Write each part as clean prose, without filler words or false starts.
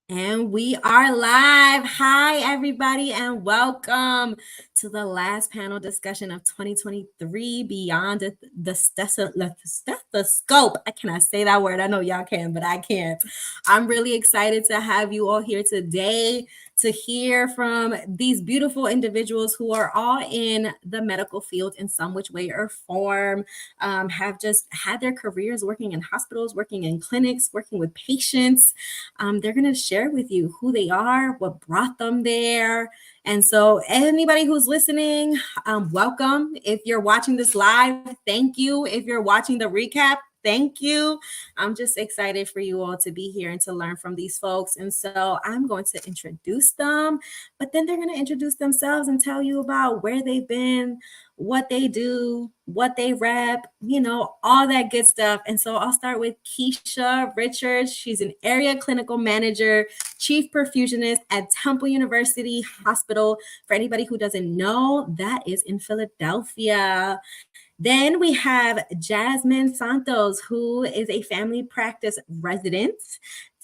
And we are live. Hi, everybody, and welcome to the last panel discussion of 2023 Beyond the Stethoscope. I cannot say that word. I know y'all can, but I can't. I'm really excited to have you all here today to hear from these beautiful individuals who are all in the medical field in some which way or form, have just had their careers working in hospitals, working in clinics, working with patients. They're going to share with you who they are, what brought them there. And so, anybody who's listening, welcome. If you're watching this live, thank you. If you're watching the recap, thank you. I'm just excited for you all to be here and to learn from these folks. And so I'm going to introduce them, but then they're going to introduce themselves and tell you about where they've been, what they do, what they rep, all that good stuff. And so I'll start with Keisha Richards. She's an area clinical manager, chief perfusionist at Temple University Hospital. For anybody who doesn't know, that is in Philadelphia. Then we have Jasmine Santos, who is a family practice resident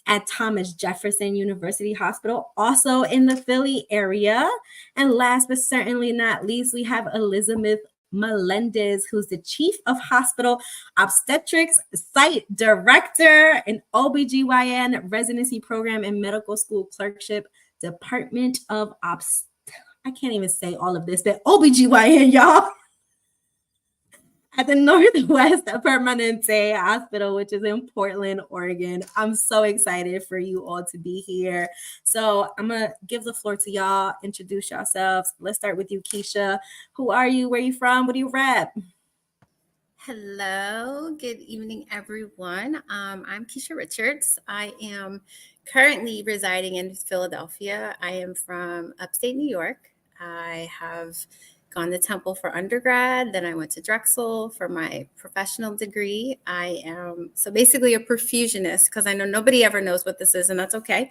at Thomas Jefferson University Hospital, also in the Philly area. And last but certainly not least, we have Elizabeth Melendez, who's the chief of hospital obstetrics site director and OBGYN residency program and medical school clerkship, Department of I can't even say all of this, but OBGYN, y'all. At the Northwest Permanente Hospital, which is in Portland, Oregon. I'm so excited for you all to be here. So I'm going to give the floor to y'all. Introduce yourselves. Let's start with you, Keisha. Who are you? Where are you from? What do you rep? Hello, good evening, everyone. I'm Keisha Richards. I am currently residing in Philadelphia. I am from upstate New York. I have gone to Temple for undergrad, then I went to Drexel for my professional degree. I am so basically a perfusionist, because I know nobody ever knows what this is, and that's okay.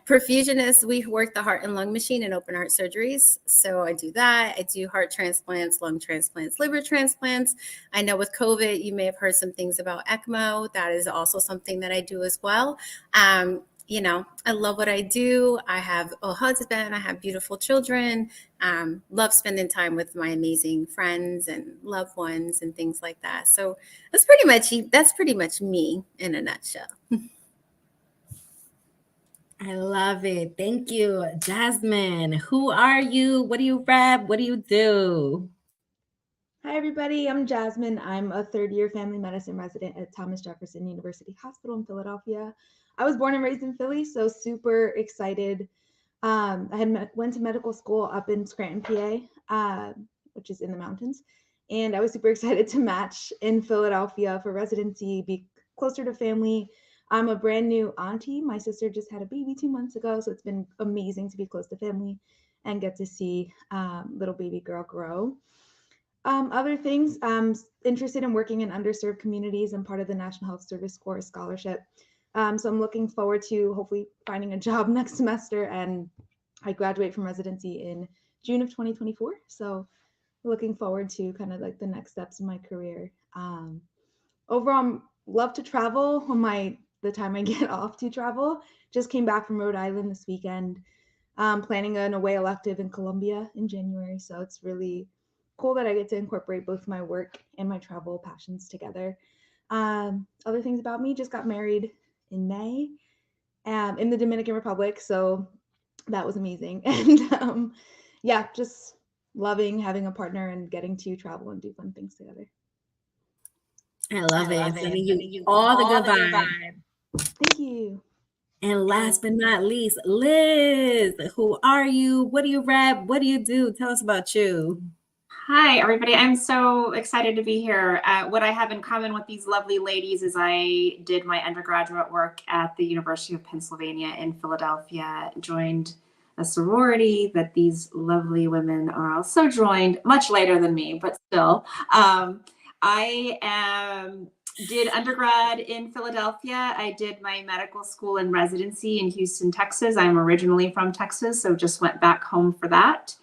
Perfusionist, we work the heart and lung machine in open heart surgeries. So I do that. I do heart transplants, lung transplants, liver transplants. I know with COVID, you may have heard some things about ECMO. That is also something that I do as well. I love what I do. I have a husband. I have beautiful children. Love spending time with my amazing friends and loved ones and things like that. So that's pretty much me in a nutshell. I love it. Thank you. Jasmine, who are you? What do you rep? What do you do? Hi, everybody. I'm Jasmine. I'm a third-year family medicine resident at Thomas Jefferson University Hospital in Philadelphia. I was born and raised in Philly, so super excited. Went to medical school up in Scranton, PA, which is in the mountains, and I was super excited to match in Philadelphia for residency, be closer to family. I'm a brand new auntie. My sister just had a baby 2 months ago, so it's been amazing to be close to family and get to see little baby girl grow. Other things, I'm interested in working in underserved communities and part of the National Health Service Corps scholarship. So I'm looking forward to hopefully finding a job next semester, and I graduate from residency in June of 2024. So looking forward to kind of like the next steps in my career. Overall, love to travel on the time I get off to travel. Just came back from Rhode Island this weekend, planning an away elective in Columbia in January. So it's really cool that I get to incorporate both my work and my travel passions together. Other things about me, just got married in May in the Dominican Republic. So that was amazing. And yeah, just loving having a partner and getting to travel and do fun things together. I love it. Sending you all the good vibes. Thank you. And last but not least, Liz, who are you? What do you rep? What do you do? Tell us about you. Hi, everybody. I'm so excited to be here. What I have in common with these lovely ladies is I did my undergraduate work at the University of Pennsylvania in Philadelphia, joined a sorority that these lovely women are also joined much later than me, but still. Did undergrad in Philadelphia. I did my medical school and residency in Houston, Texas. I'm originally from Texas, so just went back home for that.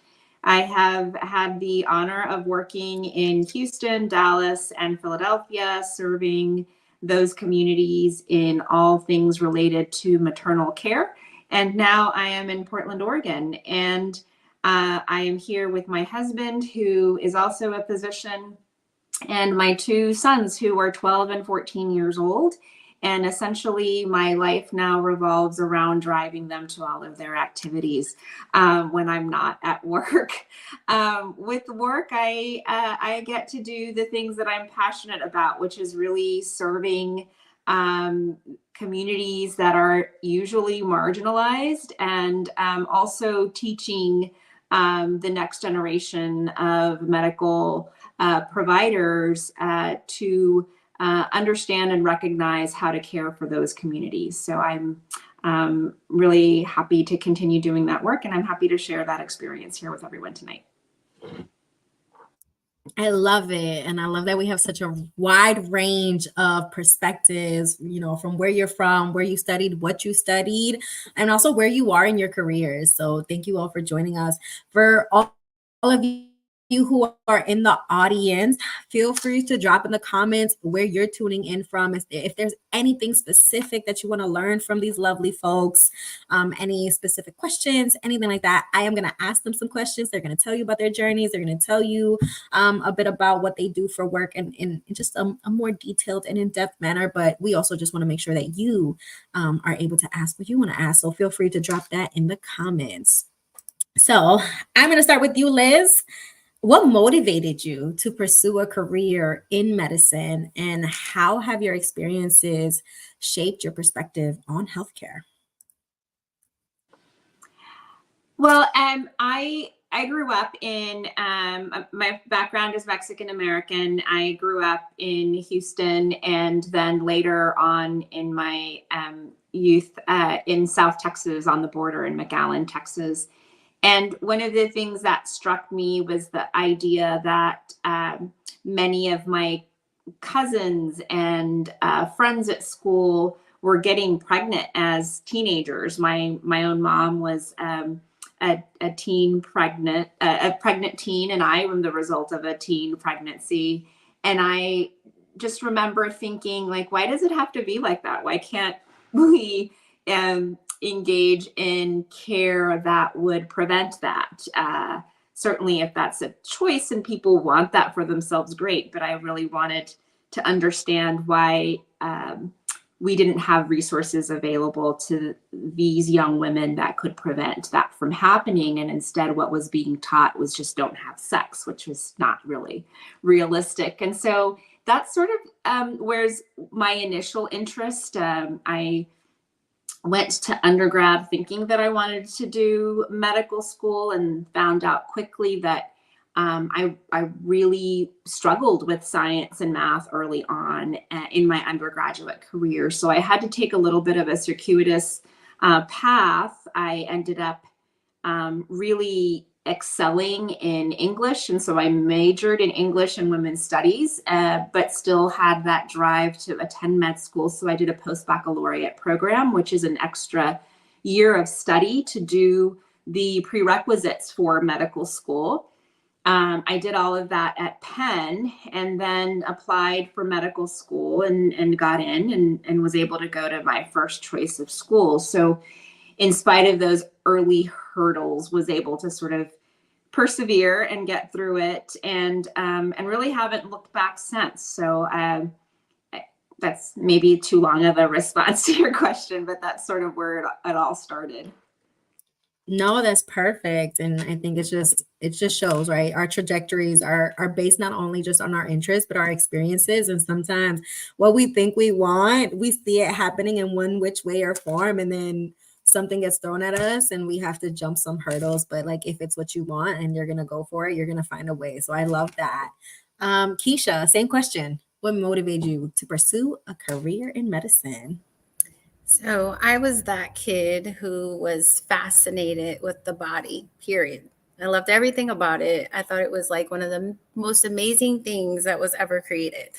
I have had the honor of working in Houston, Dallas, and Philadelphia, serving those communities in all things related to maternal care. And now I am in Portland, Oregon, and I am here with my husband, who is also a physician, and my two sons, who are 12 and 14 years old. And essentially, my life now revolves around driving them to all of their activities when I'm not at work. With work, I get to do the things that I'm passionate about, which is really serving communities that are usually marginalized, and also teaching the next generation of medical providers to understand and recognize how to care for those communities. So I'm really happy to continue doing that work, and I'm happy to share that experience here with everyone tonight. I love it. And I love that we have such a wide range of perspectives, from where you're from, where you studied, what you studied, and also where you are in your careers. So thank you all for joining us. For all of you who are in the audience, feel free to drop in the comments where you're tuning in from. If there's anything specific that you want to learn from these lovely folks, any specific questions, anything like that, I am going to ask them some questions. They're going to tell you about their journeys. They're going to tell you a bit about what they do for work in just a more detailed and in-depth manner. But we also just want to make sure that you are able to ask what you want to ask. So feel free to drop that in the comments. So I'm going to start with you, Liz. What motivated you to pursue a career in medicine, and how have your experiences shaped your perspective on healthcare? Well, I grew up in, my background is Mexican American. I grew up in Houston, and then later on in my youth in South Texas, on the border in McAllen, Texas. And one of the things that struck me was the idea that many of my cousins and friends at school were getting pregnant as teenagers. My own mom was a pregnant teen, and I am the result of a teen pregnancy. And I just remember thinking, like, why does it have to be like that? Why can't we engage in care that would prevent that? Certainly, if that's a choice and people want that for themselves, great. But I really wanted to understand why we didn't have resources available to these young women that could prevent that from happening. And instead, what was being taught was just don't have sex, which was not really realistic. And so that's sort of where's my initial interest. I went to undergrad thinking that I wanted to do medical school, and found out quickly that I really struggled with science and math early on in my undergraduate career. So I had to take a little bit of a circuitous path. I ended up really excelling in English. And so I majored in English and women's studies, but still had that drive to attend med school. So I did a post-baccalaureate program, which is an extra year of study to do the prerequisites for medical school. I did all of that at Penn, and then applied for medical school and got in, and was able to go to my first choice of school. So in spite of those early hurdles, was able to sort of persevere and get through it, and really haven't looked back since. So that's maybe too long of a response to your question, but that's sort of where it all started. No, that's perfect. And I think it just shows, right? Our trajectories are based not only just on our interests, but our experiences. And sometimes what we think we want, we see it happening in one which way or form, and then something gets thrown at us and we have to jump some hurdles. But like, if it's what you want and you're gonna go for it, you're gonna find a way. So I love that. Keisha, same question. What motivated you to pursue a career in medicine? So I was that kid who was fascinated with the body, period. I loved everything about it. I thought it was like one of the most amazing things that was ever created.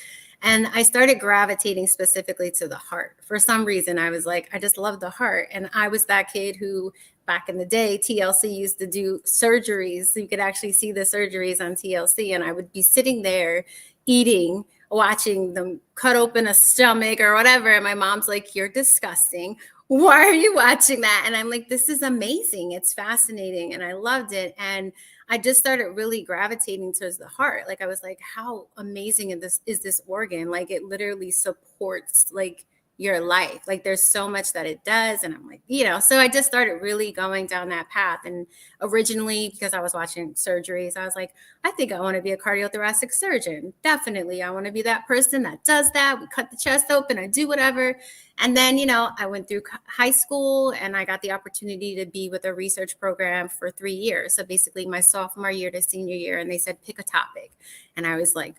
And I started gravitating specifically to the heart. For some reason, I was like, I just love the heart. And I was that kid who, back in the day, TLC used to do surgeries. So you could actually see the surgeries on TLC. And I would be sitting there eating watching them cut open a stomach or whatever. And my mom's like, "You're disgusting. Why are you watching that?" And I'm like, "This is amazing. It's fascinating." And I loved it. And I just started really gravitating towards the heart. Like I was like, how amazing is this organ? Like it literally supports like your life. Like there's so much that it does. And I'm like, so I just started really going down that path. And originally, because I was watching surgeries, I was like, I think I want to be a cardiothoracic surgeon. Definitely. I want to be that person that does that. We cut the chest open, I do whatever. And then, I went through high school and I got the opportunity to be with a research program for 3 years. So basically my sophomore year to senior year, and they said, pick a topic. And I was like,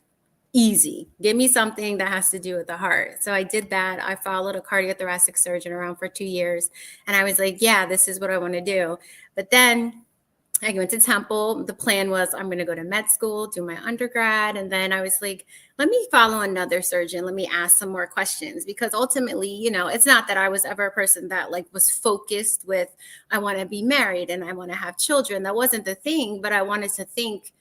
easy, give me something that has to do with the heart. So I did that. I followed a cardiothoracic surgeon around for 2 years. And I was like, yeah, this is what I want to do. But then I went to Temple. The plan was I'm going to go to med school, do my undergrad. And then I was like, let me follow another surgeon. Let me ask some more questions, because ultimately, it's not that I was ever a person that like was focused with, I want to be married and I want to have children. That wasn't the thing, but I wanted to think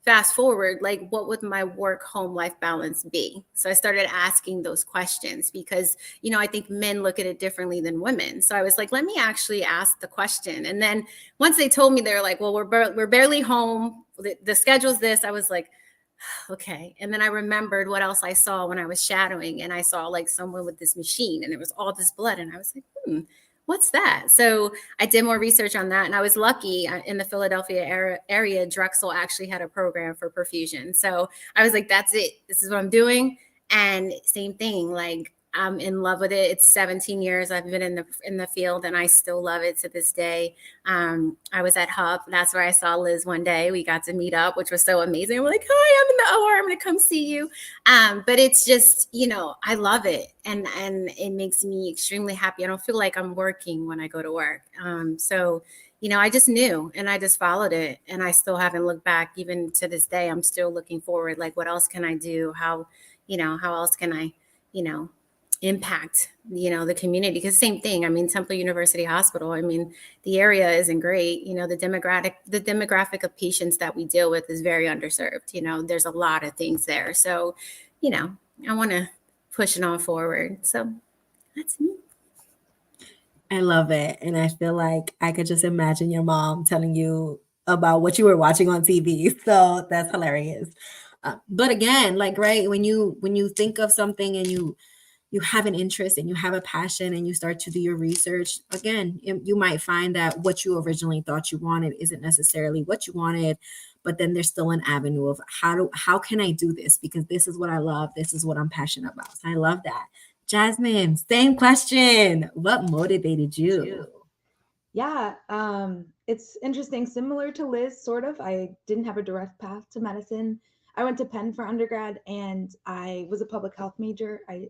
fast forward, like what would my work home life balance be? So I started asking those questions because, I think men look at it differently than women. So I was like, let me actually ask the question. And then once they told me, they're like, well, we're barely home. The schedule's this. I was like, okay. And then I remembered what else I saw when I was shadowing, and I saw like someone with this machine and it was all this blood. And I was like, what's that? So I did more research on that. And I was lucky in the Philadelphia area, Drexel actually had a program for perfusion. So I was like, that's it. This is what I'm doing. And same thing, like I'm in love with it. It's 17 years I've been in the field, and I still love it to this day. I was at Hub. That's where I saw Liz one day. We got to meet up, which was so amazing. I'm like, hi, I'm in the OR. I'm going to come see you. But it's just, I love it. And it makes me extremely happy. I don't feel like I'm working when I go to work. I just knew and I just followed it, and I still haven't looked back. Even to this day, I'm still looking forward. Like, what else can I do? How else can I, impact the community? Because same thing, I mean, Temple University Hospital, I mean, the area isn't great. The demographic of patients that we deal with is very underserved. There's a lot of things there. So I want to push it on forward. So that's me. I love it. And I feel like I could just imagine your mom telling you about what you were watching on TV. So that's hilarious. But again, like, right, when you think of something and you have an interest and you have a passion and you start to do your research, again, you might find that what you originally thought you wanted isn't necessarily what you wanted, but then there's still an avenue of how can I do this? Because this is what I love. This is what I'm passionate about. So I love that. Jasmine, same question. What motivated you? Yeah, it's interesting. Similar to Liz, sort of. I didn't have a direct path to medicine. I went to Penn for undergrad, and I was a public health major. I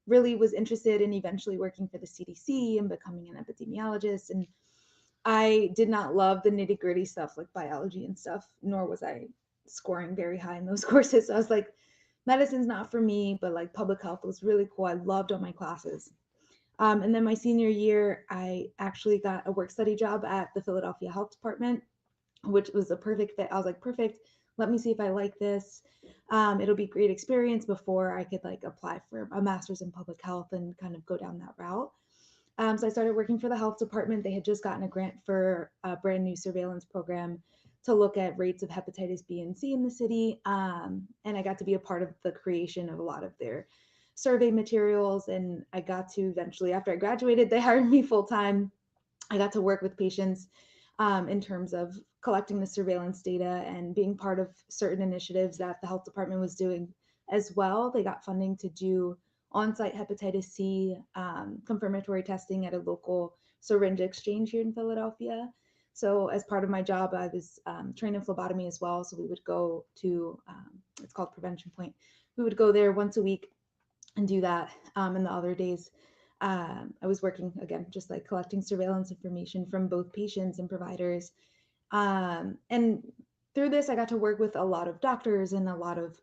really was interested in eventually working for the CDC and becoming an epidemiologist. And I did not love the nitty gritty stuff like biology and stuff, nor was I scoring very high in those courses. So I was like, medicine's not for me, but like public health was really cool. I loved all my classes. And then my senior year, I actually got a work study job at the Philadelphia Health Department, which was a perfect fit. I was like, perfect. Let me see if I like this. It'll be great experience before I could like apply for a master's in public health and kind of go down that route. So I started working for the health department. They had just gotten a grant for a brand new surveillance program to look at rates of hepatitis B and C in the city. And I got to be a part of the creation of a lot of their survey materials. And I got to eventually, after I graduated, they hired me full time. I got to work with patients in terms of collecting the surveillance data and being part of certain initiatives that the health department was doing as well. They got funding to do on-site hepatitis C confirmatory testing at a local syringe exchange here in Philadelphia. So as part of my job, I was trained in phlebotomy as well. So we would go to, it's called Prevention Point. We would go there once a week and do that. And the other days, I was working again, just like collecting surveillance information from both patients and providers. And through this, I got to work with a lot of doctors and a lot of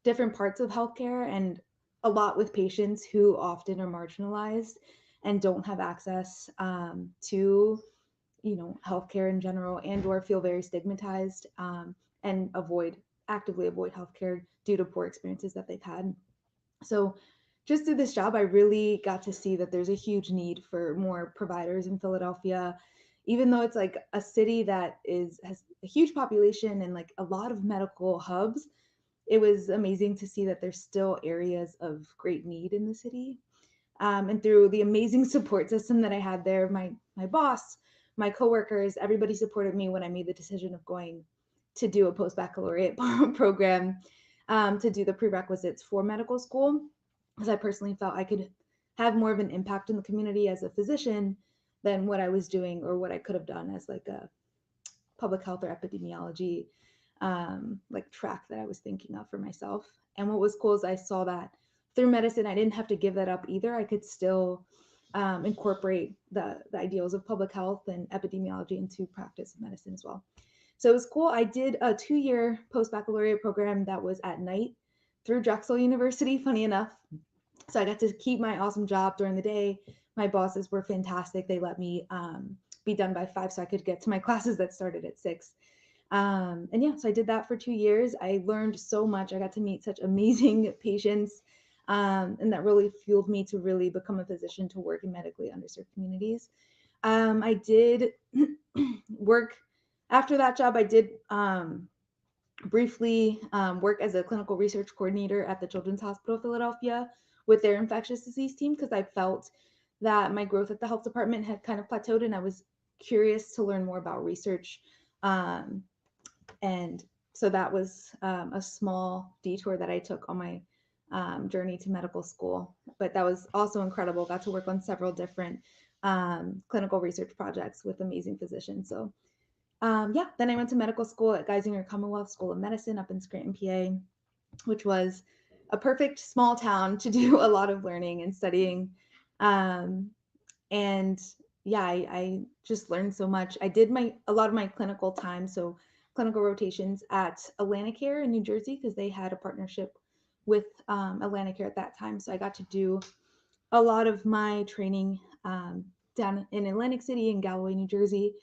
different parts of healthcare, and a lot with patients who often are marginalized and don't have access to, healthcare in general, and or feel very stigmatized and actively avoid healthcare due to poor experiences that they've had. So just through this job, I really got to see that there's a huge need for more providers in Philadelphia, even though it's like a city that has a huge population and like a lot of medical hubs. It was amazing to see that there's still areas of great need in the city. And through the amazing support system that I had there, my boss, my coworkers, everybody supported me when I made the decision of going to do a post-baccalaureate program, to do the prerequisites for medical school, because I personally felt I could have more of an impact in the community as a physician than what I was doing or what I could have done as like a public health or epidemiology like track that I was thinking of for myself. And what was cool is I saw that through medicine, I didn't have to give that up either. I could still incorporate the ideals of public health and epidemiology into practice of medicine as well. So it was cool. I did a 2-year post-baccalaureate program that was at night through Drexel University, funny enough. So I got to keep my awesome job during the day. My bosses were fantastic. They let me be done by 5 so I could get to my classes that started at 6. And yeah, so I did that for 2 years. I learned so much. I got to meet such amazing patients. And that really fueled me to really become a physician to work in medically underserved communities. I did work after that job. I did briefly work as a clinical research coordinator at the Children's Hospital of Philadelphia with their infectious disease team, because I felt that my growth at the health department had kind of plateaued and I was curious to learn more about research. And so that was a small detour that I took on my journey to medical school. But that was also incredible. Got to work on several different clinical research projects with amazing physicians. So yeah, then I went to medical school at Geisinger Commonwealth School of Medicine up in Scranton, PA, which was a perfect small town to do a lot of learning and studying. And yeah, I just learned so much. I did a lot of my clinical time, so clinical rotations at Atlanticare in New Jersey, because they had a partnership with Atlanticare at that time. So I got to do a lot of my training down in Atlantic City and Galloway, New Jersey.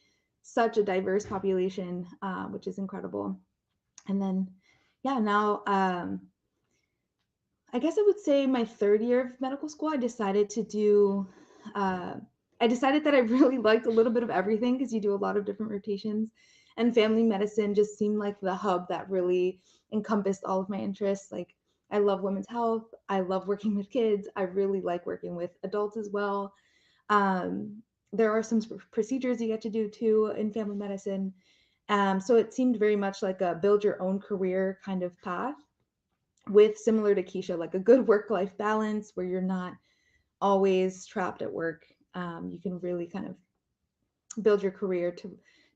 Such a diverse population, which is incredible. And then, yeah, now I guess I would say my 3rd year of medical school, I decided that I really liked a little bit of everything, because you do a lot of different rotations, and family medicine just seemed like the hub that really encompassed all of my interests. Like, I love women's health. I love working with kids. I really like working with adults as well. There are some procedures you get to do too in family medicine. So it seemed very much like a build your own career kind of path, with, similar to Keisha, like a good work-life balance where you're not always trapped at work. You can really kind of build your career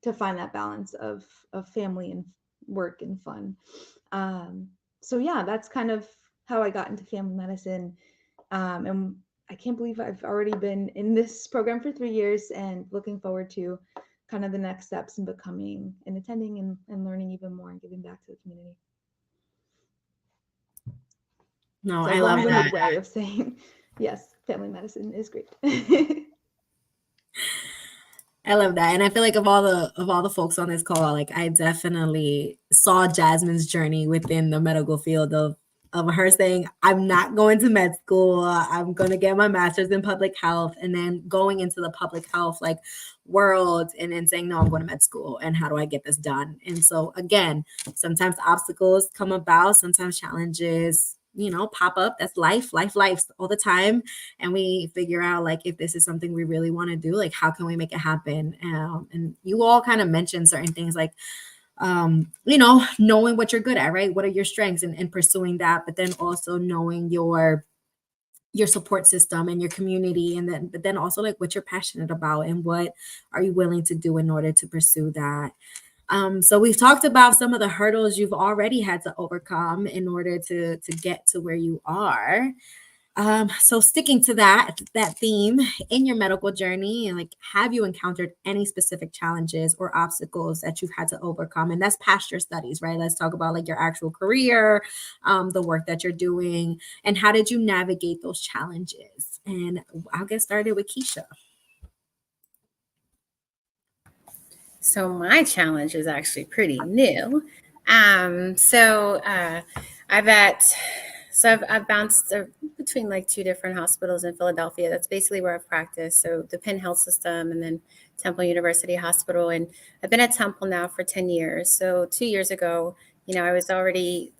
to find that balance of family and work and fun. So yeah, that's kind of how I got into family medicine. And I can't believe I've already been in this program for 3 years, and looking forward to kind of the next steps in becoming and attending and learning even more and giving back to the community. No, So I love long-winded that. way of saying, yes, family medicine is great. I love that. And I feel like of all the folks on this call, like I definitely saw Jasmine's journey within the medical field of her saying, I'm not going to med school. I'm going to get my master's in public health, and then going into the public health like world, and then saying, no, I'm going to med school, and how do I get this done? And so again, sometimes obstacles come about, sometimes challenges, pop up. That's life all the time. And we figure out like, if this is something we really want to do, like how can we make it happen? And you all kind of mentioned certain things like, knowing what you're good at, right? What are your strengths, and pursuing that, but then also knowing your support system and your community, but then also like what you're passionate about and what are you willing to do in order to pursue that. So we've talked about some of the hurdles you've already had to overcome in order to get to where you are. So sticking to that theme in your medical journey, and like, have you encountered any specific challenges or obstacles that you've had to overcome? And that's past your studies, right? Let's talk about like your actual career, the work that you're doing, and how did you navigate those challenges? And I'll get started with Keisha. So my challenge is actually pretty new. I've bounced between like two different hospitals in Philadelphia. That's basically where I've practiced. So the Penn Health System and then Temple University Hospital. And I've been at Temple now for 10 years. So 2 years ago, I was already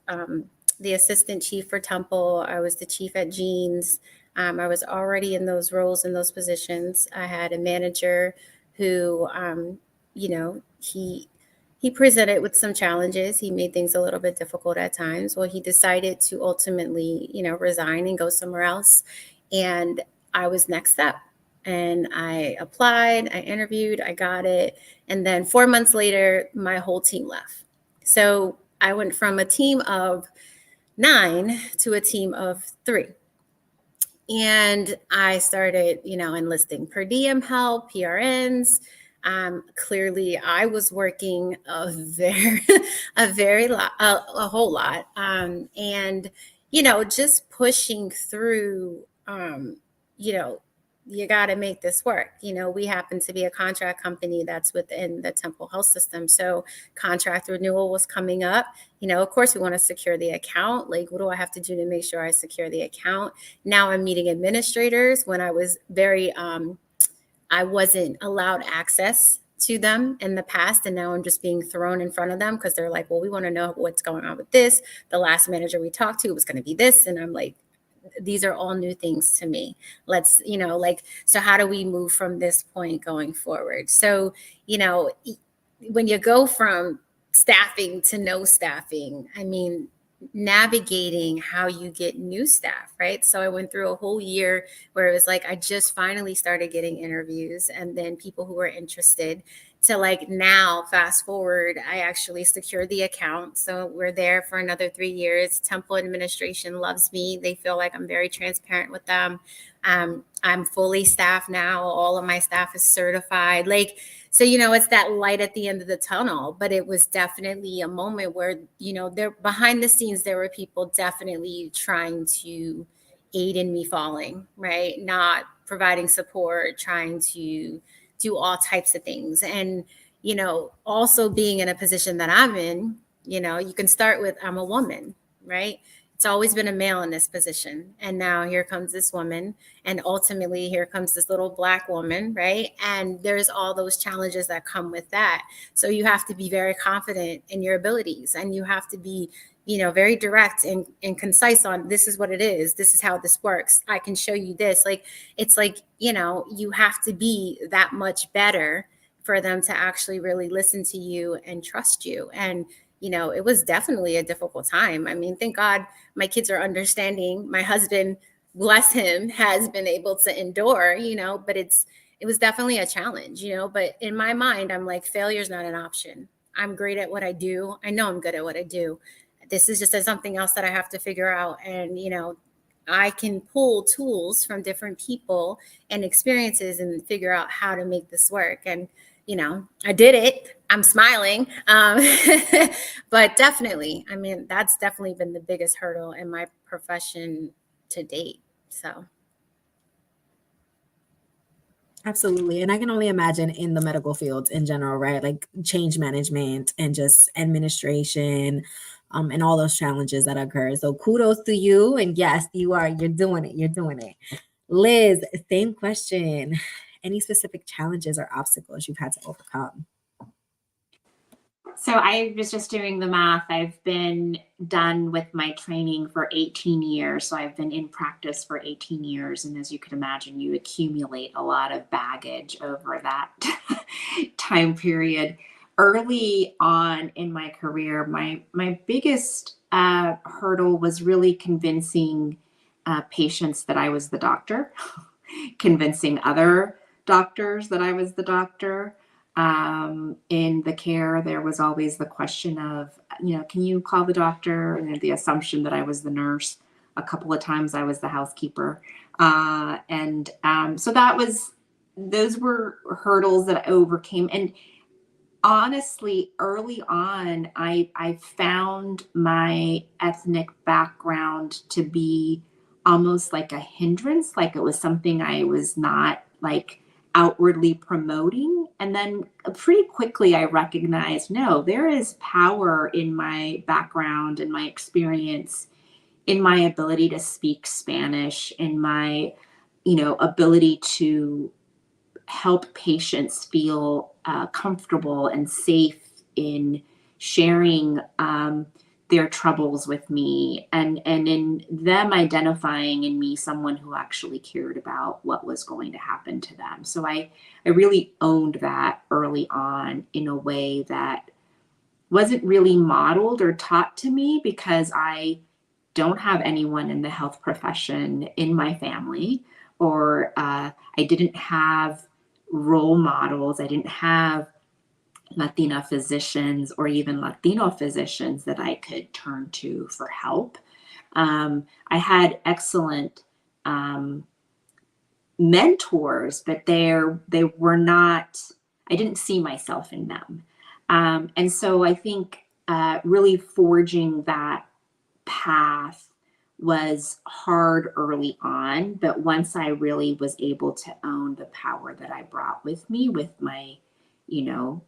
the assistant chief for Temple. I was the chief at Jeans. I was already in those roles, in those positions. I had a manager who, he presented with some challenges. He made things a little bit difficult at times. Well, he decided to ultimately, resign and go somewhere else. And I was next up. And I applied, I interviewed, I got it. And then 4 months later, my whole team left. So I went from a team of 9 to a team of 3. And I started, enlisting per diem help, PRNs. Clearly, I was working a whole lot, and just pushing through. You got to make this work. We happen to be a contract company that's within the Temple Health System, so contract renewal was coming up. Of course, we want to secure the account. Like, what do I have to do to make sure I secure the account? Now I'm meeting administrators when I was I wasn't allowed access to them in the past. And now I'm just being thrown in front of them because they're like, well, we want to know what's going on with this. The last manager we talked to was going to be this. And I'm like, these are all new things to me. Let's, so how do we move from this point going forward? So, when you go from staffing to no staffing, I mean, navigating how you get new staff, right? So I went through a whole year where it was like, I just finally started getting interviews and then people who were interested to like now fast forward, I actually secured the account. So we're there for another 3 years. Temple administration loves me. They feel like I'm very transparent with them. I'm fully staffed now. All of my staff is certified. So, it's that light at the end of the tunnel, but it was definitely a moment where, there behind the scenes, there were people definitely trying to aid in me falling, right? Not providing support, trying to do all types of things. And, also being in a position that I'm in, you can start with, I'm a woman, right? It's always been a male in this position. And now here comes this woman. And ultimately, here comes this little Black woman, right? And there's all those challenges that come with that. So you have to be very confident in your abilities. And you have to be, very direct and concise on this is what it is. This is how this works. I can show you this. It's like, you have to be that much better for them to actually really listen to you and trust you. And it was definitely a difficult time. I mean, thank God my kids are understanding. My husband, bless him, has been able to endure, but it was definitely a challenge, but in my mind, I'm like, failure is not an option. I'm great at what I do. I know I'm good at what I do. This is just something else that I have to figure out. And, I can pull tools from different people and experiences and figure out how to make this work. And, I did it. I'm smiling. But definitely, I mean, that's definitely been the biggest hurdle in my profession to date. So. Absolutely. And I can only imagine in the medical field in general, right? Like change management and just administration, and all those challenges that occur. So kudos to you. And yes, you're doing it. You're doing it. Liz, same question. Any specific challenges or obstacles you've had to overcome? So I was just doing the math. I've been done with my training for 18 years. So I've been in practice for 18 years. And as you can imagine, you accumulate a lot of baggage over that time period. Early on in my career, my biggest hurdle was really convincing patients that I was the doctor, convincing other doctors that I was the doctor. In the care, there was always the question of, can you call the doctor? And the assumption that I was the nurse. A couple of times I was the housekeeper. So those were hurdles that I overcame. And honestly, early on, I found my ethnic background to be almost like a hindrance, like it was something I was not like outwardly promoting. and then pretty quickly I recognized, no, there is power in my background and my experience, in my ability to speak Spanish, in my, ability to help patients feel comfortable and safe in sharing their troubles with me, and in them identifying in me someone who actually cared about what was going to happen to them. So I really owned that early on in a way that wasn't really modeled or taught to me, because I don't have anyone in the health profession in my family, or I didn't have role models. I didn't have Latina physicians or even Latino physicians that I could turn to for help. I had excellent mentors, but they were not. I didn't see myself in them, and so I think really forging that path was hard early on, but once I really was able to own the power that I brought with me, with my, you know,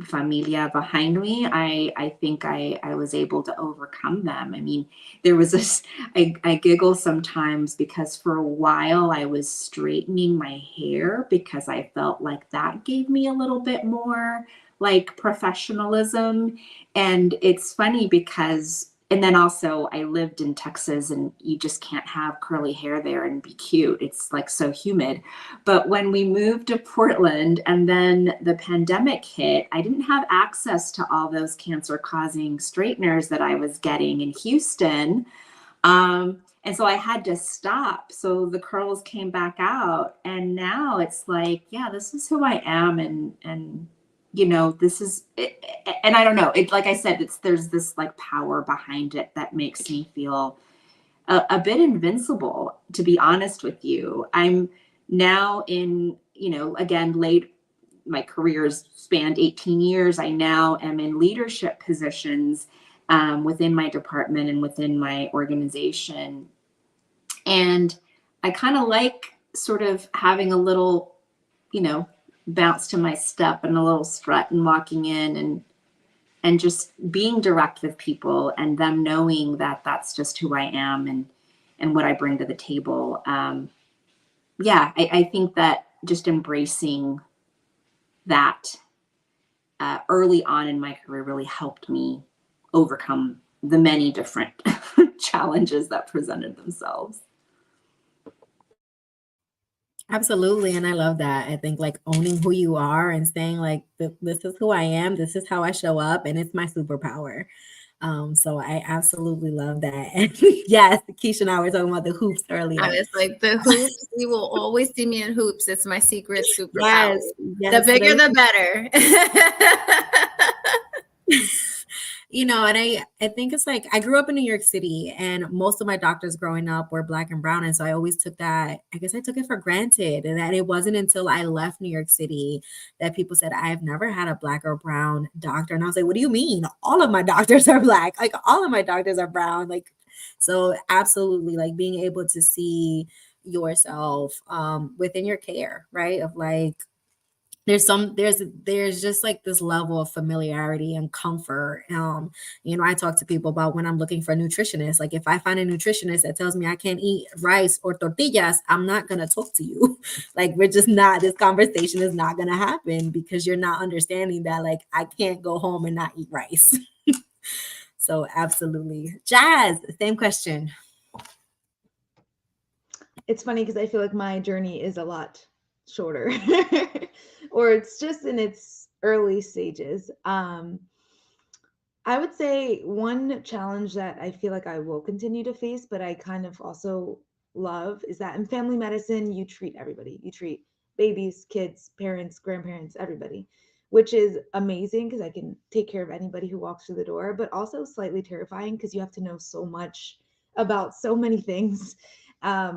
familia behind me, I think I was able to overcome them. I mean, there was this, I giggle sometimes because for a while I was straightening my hair because I felt like that gave me a little bit more like professionalism. And it's funny because, and then also I lived in Texas, and you just can't have curly hair there and be cute. It's like so humid. But when we moved to Portland and then the pandemic hit, I didn't have access to all those cancer causing straighteners that I was getting in Houston. And so I had to stop. So the curls came back out. And now it's like, yeah, this is who I am. And this is it. And I don't know, it, like I said, there's this like power behind it that makes me feel a bit invincible, to be honest with you. I'm now in, again, my career's spanned 18 years. I now am in leadership positions within my department and within my organization. And I kind of like sort of having a little, bounce to my step and a little strut and walking in and just being direct with people and them knowing that that's just who I am and what I bring to the table. I think that just embracing that early on in my career really helped me overcome the many different challenges that presented themselves. Absolutely. And I love that. I think like owning who you are and saying like, this is who I am, this is how I show up, and it's my superpower. So I absolutely love that. And yes, Keisha and I were talking about the hoops earlier. I was like, the hoops, you will always see me in hoops. It's my secret superpower. Yes, the bigger, the better. And I think it's like I grew up in New York City, and most of my doctors growing up were Black and brown. And so I always took that, I guess I took it for granted. And that it wasn't until I left New York City that people said, I've never had a Black or brown doctor. And I was like, what do you mean? All of my doctors are Black. Like all of my doctors are brown. Like, so absolutely, like being able to see yourself within your care, right? Of like, there's just like this level of familiarity and comfort. I talk to people about when I'm looking for a nutritionist. Like if I find a nutritionist that tells me I can't eat rice or tortillas, I'm not gonna talk to you. Like we're just not, this conversation is not gonna happen because you're not understanding that like I can't go home and not eat rice. So absolutely. Jazz, same question. It's funny because I feel like my journey is a lot shorter or it's just in its early stages. I would say one challenge that I feel like I will continue to face, but I kind of also love, is that in family medicine, you treat everybody. You treat babies, kids, parents, grandparents, everybody, which is amazing because I can take care of anybody who walks through the door, but also slightly terrifying because you have to know so much about so many things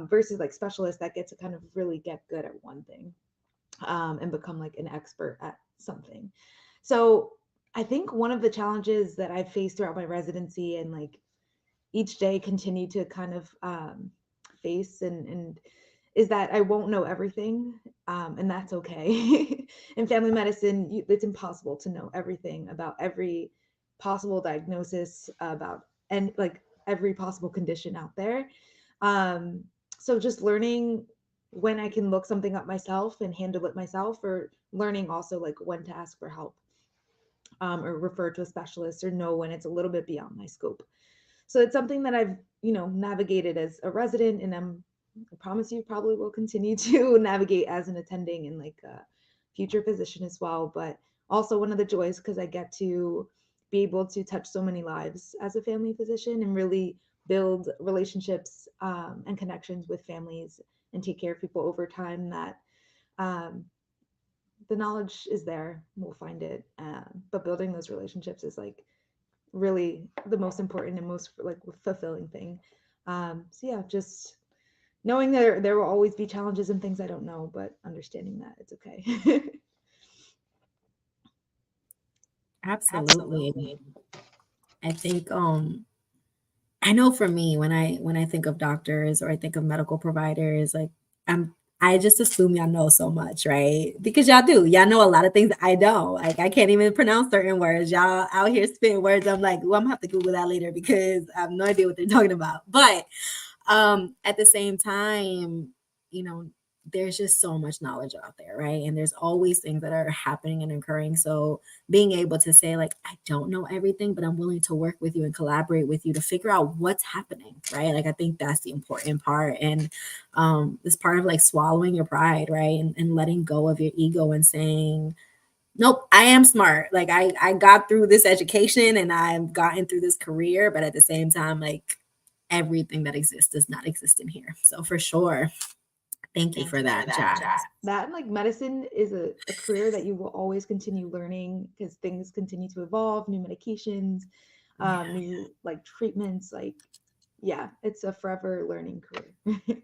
versus like specialists that get to kind of really get good at one thing and become like an expert at something. So I think one of the challenges that I've faced throughout my residency and like each day continue to kind of face and is that I won't know everything, and that's okay. In family medicine, it's impossible to know everything about every possible diagnosis, about and like every possible condition out there. Um, so just learning when I can look something up myself and handle it myself, or learning also like when to ask for help, or refer to a specialist, or know when it's a little bit beyond my scope. So it's something that I've, navigated as a resident, and I promise you probably will continue to navigate as an attending and like a future physician as well. But also one of the joys, because I get to be able to touch so many lives as a family physician and really build relationships, and connections with families, and take care of people over time, that um, the knowledge is there, we'll find it. But building those relationships is like really the most important and most like fulfilling thing. So yeah, just knowing there will always be challenges and things I don't know, but understanding that it's okay. Absolutely. I think I know for me, when I think of doctors or I think of medical providers, like I just assume y'all know so much, right? Because y'all do. Y'all know a lot of things that I don't. Like I can't even pronounce certain words. Y'all out here spitting words. I'm like, well, I'm gonna have to Google that later because I have no idea what they're talking about. But at the same time, you know, there's just so much knowledge out there, right? And there's always things that are happening and occurring. So being able to say, like, I don't know everything, but I'm willing to work with you and collaborate with you to figure out what's happening, right? Like, I think that's the important part. And this part of like swallowing your pride, right? And letting go of your ego and saying, nope, I am smart. Like I got through this education and I've gotten through this career, but at the same time, like everything that exists does not exist in here. So for sure. Thank you for that, Jazz. That and like medicine is a career that you will always continue learning, because things continue to evolve, new medications, Yeah, new like treatments. Like, yeah, it's a forever learning career.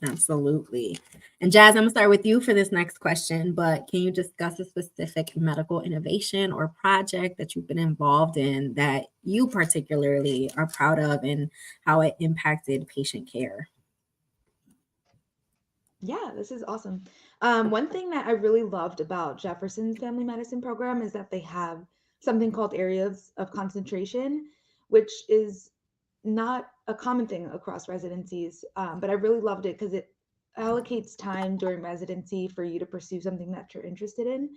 absolutely. And Jazz, I'm gonna start with you for this next question, but can you discuss a specific medical innovation or project that you've been involved in that you particularly are proud of and how it impacted patient care? Yeah, this is awesome. One thing that I really loved about Jefferson's family medicine program is that they have something called areas of concentration, which is not a common thing across residencies. But I really loved it because it allocates time during residency for you to pursue something that you're interested in.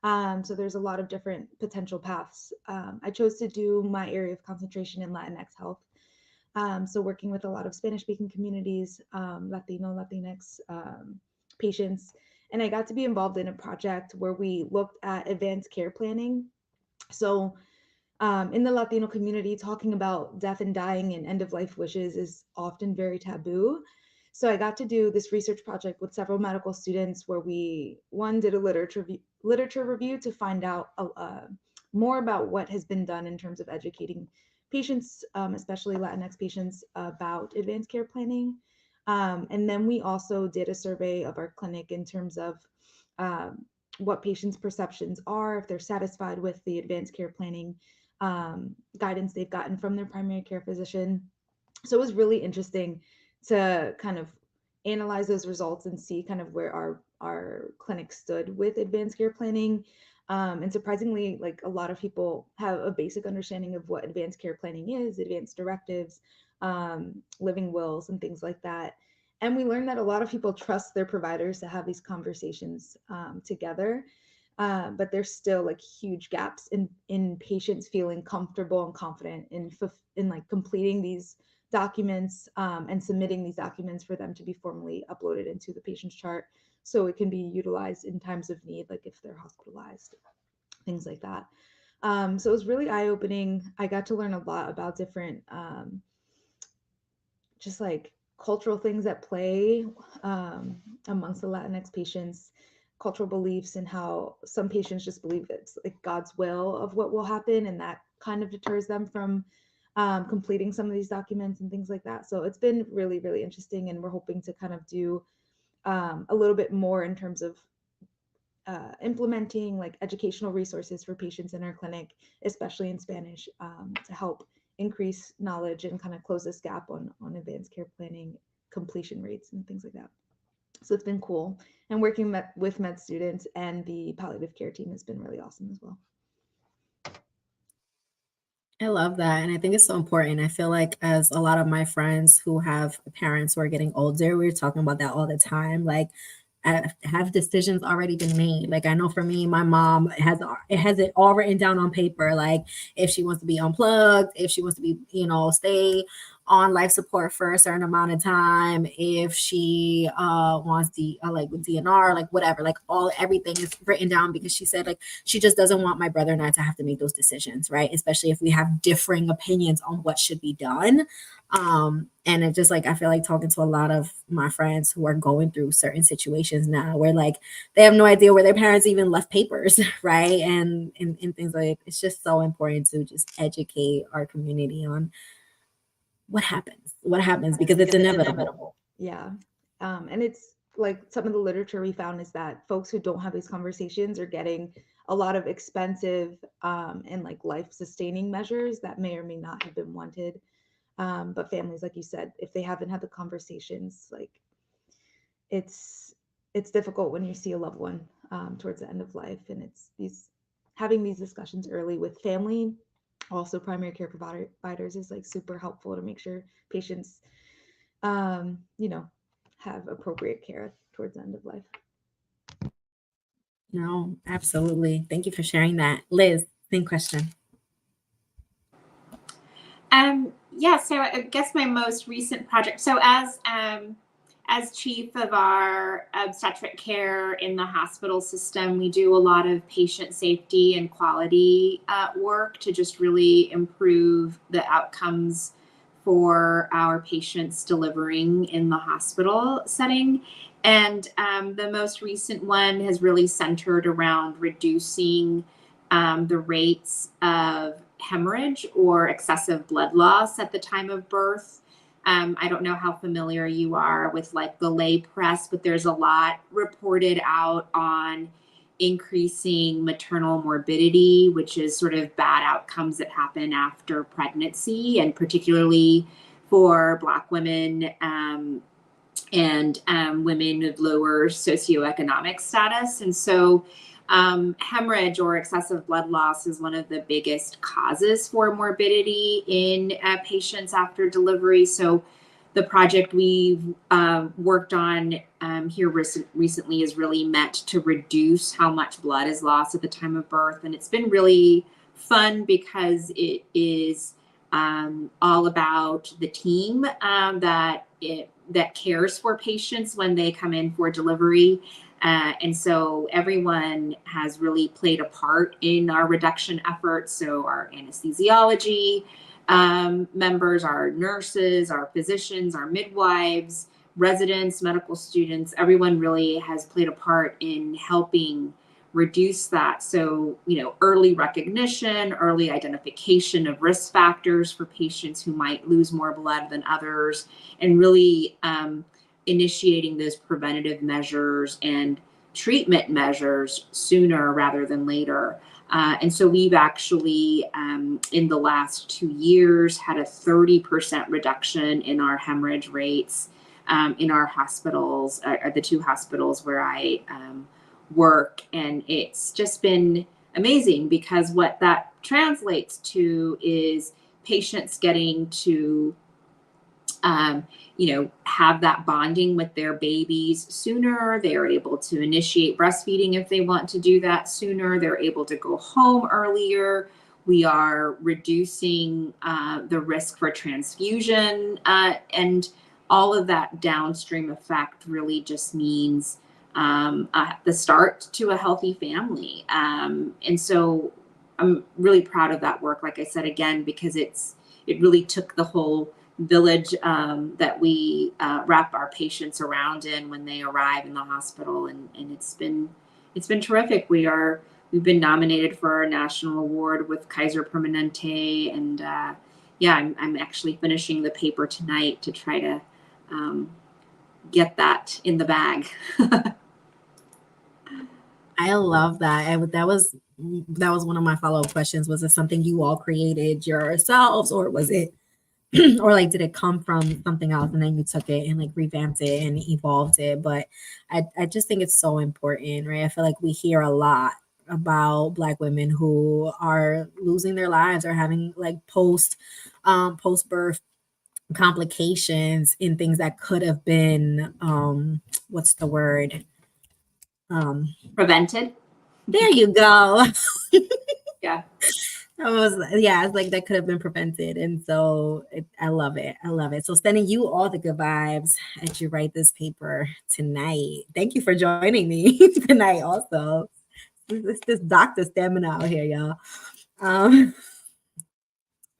So there's a lot of different potential paths. I chose to do my area of concentration in Latinx health. So working with a lot of Spanish speaking communities, Latino, Latinx patients. And I got to be involved in a project where we looked at advanced care planning. So in the Latino community, talking about death and dying and end of life wishes is often very taboo. So I got to do this research project with several medical students where we one did a literature review to find out more about what has been done in terms of educating patients, especially Latinx patients, about advanced care planning. And then we also did a survey of our clinic in terms of um, what patients' perceptions are, if they're satisfied with the advanced care planning guidance they've gotten from their primary care physician. So it was really interesting to kind of analyze those results and see kind of where our clinic stood with advanced care planning. And surprisingly, like a lot of people have a basic understanding of what advanced care planning is, advanced directives, living wills, and things like that. And we learned that a lot of people trust their providers to have these conversations together. But there's still like huge gaps in patients feeling comfortable and confident in like completing these documents, and submitting these documents for them to be formally uploaded into the patient's chart so it can be utilized in times of need, like if they're hospitalized, things like that. So it was really eye-opening. I got to learn a lot about different just like cultural things at play, amongst the Latinx patients, cultural beliefs, and how some patients just believe it's like God's will of what will happen, and that kind of deters them from completing some of these documents and things like that. So it's been really, really interesting, and we're hoping to kind of do a little bit more in terms of implementing like educational resources for patients in our clinic, especially in Spanish, to help increase knowledge and kind of close this gap on advanced care planning completion rates and things like that. So it's been cool. And working with med students and the palliative care team has been really awesome as well. I love that. And I think it's so important. I feel like as a lot of my friends who have parents who are getting older, we're talking about that all the time. Like, have decisions already been made? Like, I know for me, my mom has it all written down on paper. Like, if she wants to be unplugged, if she wants to be, stay on life support for a certain amount of time, if she wants the like with DNR, like whatever, like everything is written down, because she said like she just doesn't want my brother and I to have to make those decisions, right? Especially if we have differing opinions on what should be done. And it just like, I feel like talking to a lot of my friends who are going through certain situations now where like they have no idea where their parents even left papers, right? And things like, it's just so important to just educate our community on what happens because it's inevitable. Yeah. And it's like some of the literature we found is that folks who don't have these conversations are getting a lot of expensive and like life sustaining measures that may or may not have been wanted. But families, like you said, if they haven't had the conversations, like it's difficult when you see a loved one towards the end of life, and it's having these discussions early with family, also primary care providers, is like super helpful to make sure patients, have appropriate care towards the end of life. No, absolutely. Thank you for sharing that. Liz, same question. Yeah, so I guess my most recent project. So as chief of our obstetric care in the hospital system, we do a lot of patient safety and quality work to just really improve the outcomes for our patients delivering in the hospital setting. And the most recent one has really centered around reducing the rates of hemorrhage or excessive blood loss at the time of birth. I don't know how familiar you are with like the lay press, but there's a lot reported out on increasing maternal morbidity, which is sort of bad outcomes that happen after pregnancy, and particularly for Black women and women of lower socioeconomic status. And so hemorrhage or excessive blood loss is one of the biggest causes for morbidity in patients after delivery. So the project we've worked on here recently is really meant to reduce how much blood is lost at the time of birth. And it's been really fun because it is all about the team that cares for patients when they come in for delivery. And so everyone has really played a part in our reduction efforts. So our anesthesiology members, our nurses, our physicians, our midwives, residents, medical students, everyone really has played a part in helping reduce that. So, early recognition, early identification of risk factors for patients who might lose more blood than others, and really initiating those preventative measures and treatment measures sooner rather than later. And so we've actually, in the last 2 years, had a 30% reduction in our hemorrhage rates in our hospitals, the 2 hospitals where I work. And it's just been amazing, because what that translates to is patients getting to have that bonding with their babies sooner. They're able to initiate breastfeeding if they want to do that sooner. They're able to go home earlier. We are reducing the risk for transfusion, and all of that downstream effect really just means the start to a healthy family. And so I'm really proud of that work, like I said, again, because it really took the whole village that we wrap our patients around in when they arrive in the hospital, and it's been terrific. We've been nominated for a national award with Kaiser Permanente, and I'm actually finishing the paper tonight to try to get that in the bag. I love that. That was one of my follow-up questions. Was it something you all created yourselves, or was it or like did it come from something else and then you took it and like revamped it and evolved it? But I just think it's so important, right? I feel like we hear a lot about Black women who are losing their lives or having like post birth complications in things that could have been what's the word, Prevented. there you go. Yeah. It's like that could have been prevented. And so I love it. I love it. So sending you all the good vibes as you write this paper tonight. Thank you for joining me tonight also. This doctor stamina out here, y'all.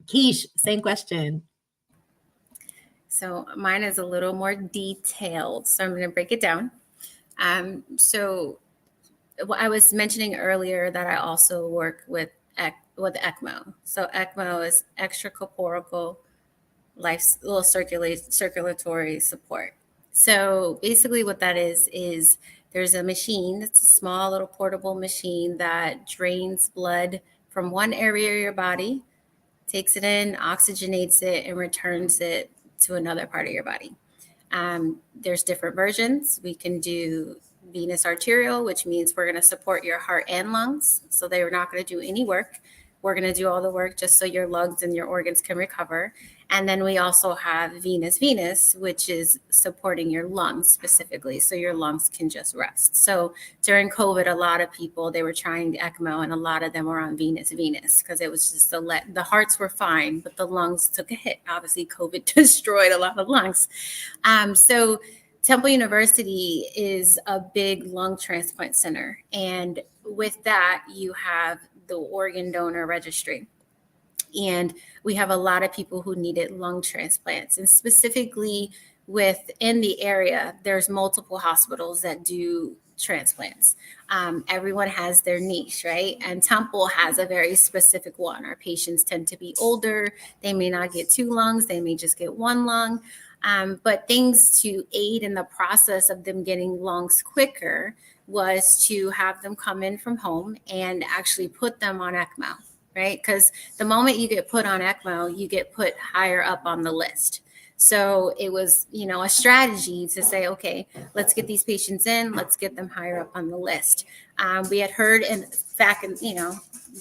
Keish, same question. So mine is a little more detailed. So I'm going to break it down. So I was mentioning earlier that I also work with ECMO. So ECMO is extracorporeal circulatory support. So basically what that is there's a machine. It's a small little portable machine that drains blood from one area of your body, takes it in, oxygenates it, and returns it to another part of your body. There's different versions. We can do venous arterial, which means we're going to support your heart and lungs. So they are not going to do any work. We're going to do all the work just so your lungs and your organs can recover. And then we also have venous, which is supporting your lungs specifically, so your lungs can just rest. So during COVID, a lot of people, they were trying ECMO, and a lot of them were on venous, because it was just the hearts were fine, but the lungs took a hit. Obviously, COVID destroyed a lot of lungs. So Temple University is a big lung transplant center. And with that, you have the organ donor registry. And we have a lot of people who needed lung transplants. And specifically within the area, there's multiple hospitals that do transplants. Everyone has their niche, right? And Temple has a very specific one. Our patients tend to be older. They may not get 2 lungs. They may just get 1 lung. But things to aid in the process of them getting lungs quicker was to have them come in from home and actually put them on ECMO, right? Because the moment you get put on ECMO, you get put higher up on the list. So it was, a strategy to say, okay, let's get these patients in, let's get them higher up on the list. We had heard, in fact,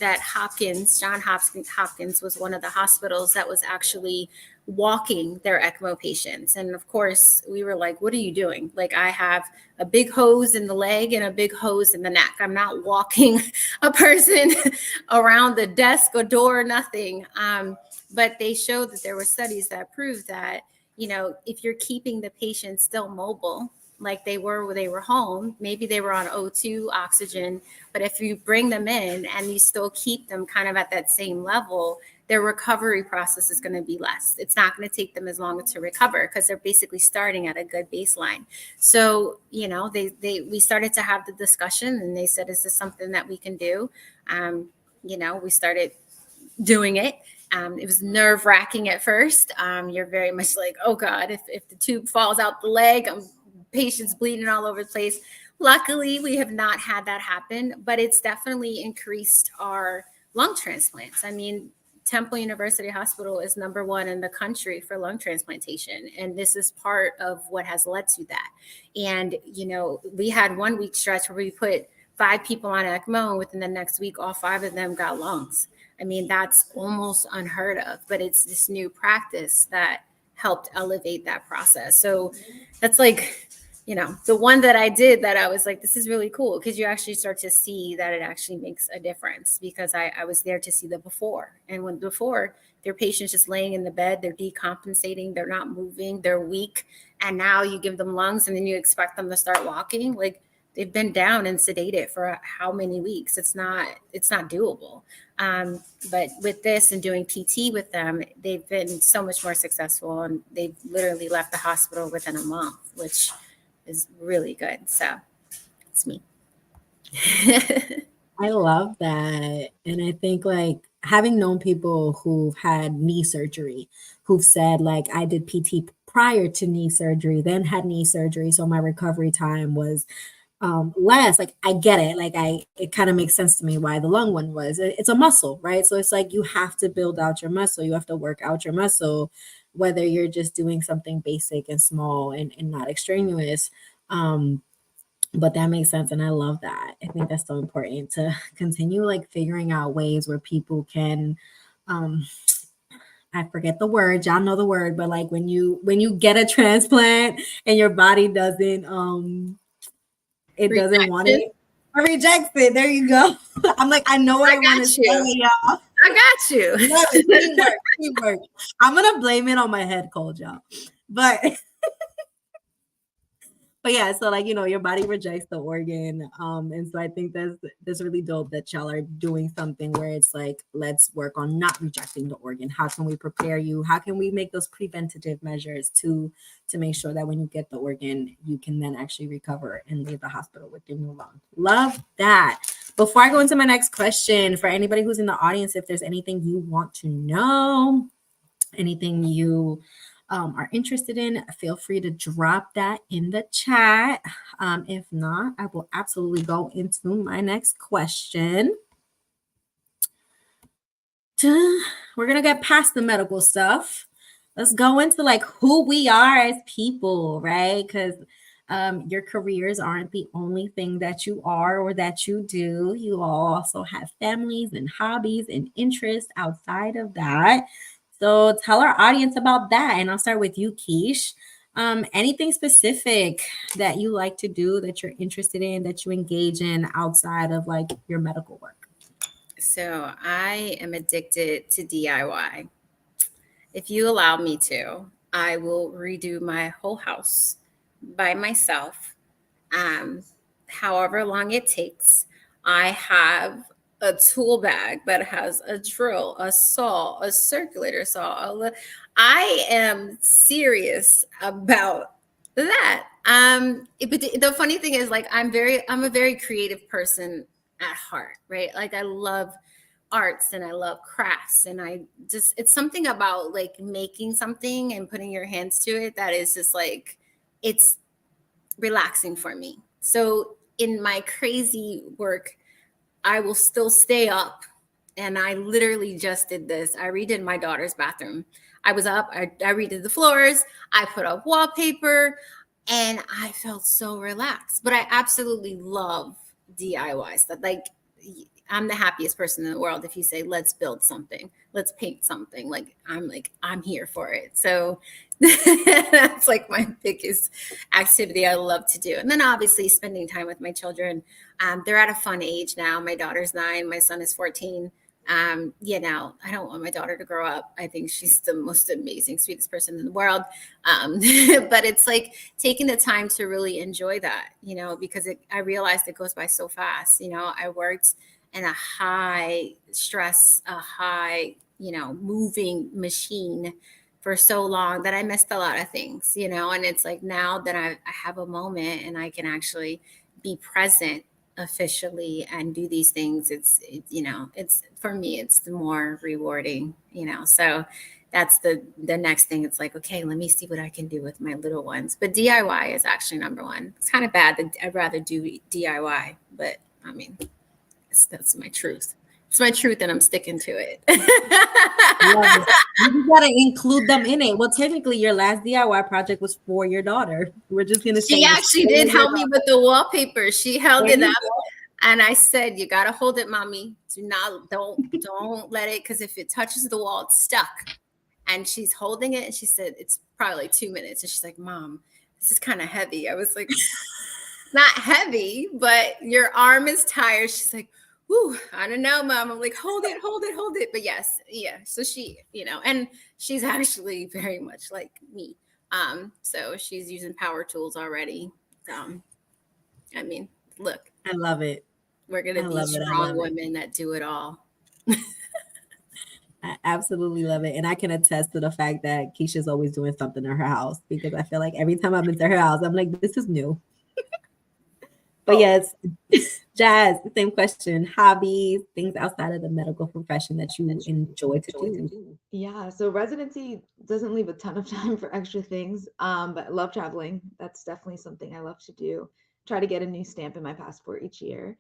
that Johns Hopkins was one of the hospitals that was actually walking their ECMO patients. And of course, we were like, what are you doing? Like, I have a big hose in the leg and a big hose in the neck. I'm not walking a person around the desk or door, nothing. But they showed that there were studies that proved that, if you're keeping the patient still mobile, like they were when they were home, maybe they were on O2 oxygen, but if you bring them in and you still keep them kind of at that same level, their recovery process is going to be less. It's not going to take them as long to recover because they're basically starting at a good baseline. So, we started to have the discussion and they said, is this something that we can do? We started doing it. It was nerve-wracking at first. You're very much like, oh God, if the tube falls out the leg, patients bleeding all over the place. Luckily, we have not had that happen, but it's definitely increased our lung transplants. I mean, Temple University Hospital is number 1 in the country for lung transplantation. And this is part of what has led to that. And, we had 1 week stretch where we put 5 people on ECMO, and within the next week, all 5 of them got lungs. I mean, that's almost unheard of, but it's this new practice that helped elevate that process. So that's like, the one that I did that I was like, this is really cool, because you actually start to see that it actually makes a difference, because I was there to see the before. And when before, their patients just laying in the bed, they're decompensating, they're not moving, they're weak. And now you give them lungs and then you expect them to start walking. Like, they've been down and sedated for how many weeks? It's not doable. But with this and doing PT with them, they've been so much more successful, and they've literally left the hospital within a month, which is really good. So it's me. I love that. And I think like having known people who've had knee surgery, who've said like, I did PT prior to knee surgery, then had knee surgery. So my recovery time was less. Like I get it. Like it kind of makes sense to me why the lung one was. It's a muscle, right? So it's like you have to build out your muscle. You have to work out your muscle, whether you're just doing something basic and small and not extraneous. But that makes sense, and I love that. I think that's so important to continue like figuring out ways where people can um I forget the word, y'all know the word, but like when you get a transplant and your body doesn't it doesn't want Rejection. it or rejects it. There you go. I'm like, I know what I I want to got say, you. y'all. I got you. Love it. Teamwork, teamwork. I'm gonna blame it on my head cold, y'all. But but yeah, so like your body rejects the organ, and so I think that's really dope that y'all are doing something where it's like, let's work on not rejecting the organ. How can we prepare you? How can we make those preventative measures to make sure that when you get the organ, you can then actually recover and leave the hospital with your new lung? Love that. Before I go into my next question, for anybody who's in the audience, if there's anything you want to know, anything you are interested in, feel free to drop that in the chat. If not, I will absolutely go into my next question. We're going to get past the medical stuff. Let's go into like who we are as people, right? Because your careers aren't the only thing that you are or that you do. You all also have families and hobbies and interests outside of that. So tell our audience about that. And I'll start with you, Keish. Anything specific that you like to do, that you're interested in, that you engage in outside of like your medical work? So I am addicted to DIY. If you allow me to, I will redo my whole house by myself, um, however long it takes. I have a tool bag that has a drill, a saw, a circulator saw. I am serious about that. But the funny thing is, like, I'm a very creative person at heart, right? Like, I love arts and I love crafts, and it's something about like making something and putting your hands to it that is just like, it's relaxing for me. So in my crazy work, I will still stay up. And I literally just did this. I redid my daughter's bathroom. I was up, I redid the floors, I put up wallpaper, and I felt so relaxed. But I absolutely love DIY stuff. Like, I'm the happiest person in the world if you say, let's build something, let's paint something. Like, I'm here for it. So that's like my biggest activity I love to do. And then obviously spending time with my children. They're at a fun age now. My daughter's 9, my son is 14. I don't want my daughter to grow up. I think she's the most amazing, sweetest person in the world. But it's like taking the time to really enjoy that, because I realized it goes by so fast. I worked in a high stress, a high, moving machine for so long that I missed a lot of things, and it's like now that I have a moment and I can actually be present officially and do these things, it's for me, it's the more rewarding, so that's the next thing. It's like, okay, let me see what I can do with my little ones. But DIY is actually number one. It's kind of bad that I'd rather do DIY, but I mean, that's my truth. It's my truth, and I'm sticking to it. You gotta include them in it. Well, technically, your last DIY project was for your daughter. We're just gonna say she actually did help me with the wallpaper. She held it up, and I said, "You gotta hold it, mommy. Don't let it, because if it touches the wall, it's stuck." And she's holding it, and she said, "It's probably like 2 minutes." And she's like, "Mom, this is kind of heavy." I was like, "Not heavy, but your arm is tired." She's like, "Whew, I don't know, Mom." I'm like, "Hold it, hold it, hold it." But yes, yeah. So she, and she's actually very much like me. So she's using power tools already. I mean, look, I love it. we're gonna be strong women that do it all. I absolutely love it. And I can attest to the fact that Keisha's always doing something in her house, because I feel like every time I'm into her house, I'm like, this is new. But yes, Jazz, same question. Hobbies, things outside of the medical profession that you enjoy to do. Yeah, so residency doesn't leave a ton of time for extra things, but I love traveling. That's definitely something I love to do. try to get a new stamp in my passport each year.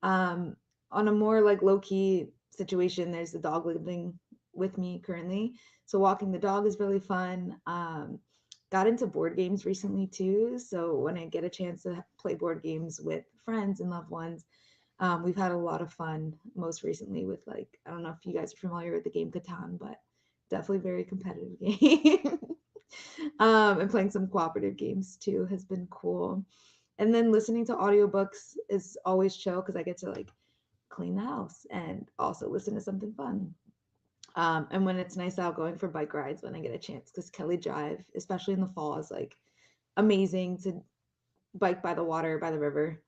On a more like low-key situation, there's a dog living with me currently. So walking the dog is really fun. Got into board games recently too. So when I get a chance to play board games with friends and loved ones, we've had a lot of fun most recently with like, I don't know if you guys are familiar with the game Catan, but definitely very competitive game. And playing some cooperative games too has been cool. And then listening to audiobooks is always chill because I get to like clean the house and also listen to something fun. And when it's nice out, going for bike rides when I get a chance, because Kelly Drive, especially in the fall, is like amazing to bike by the water, by the river.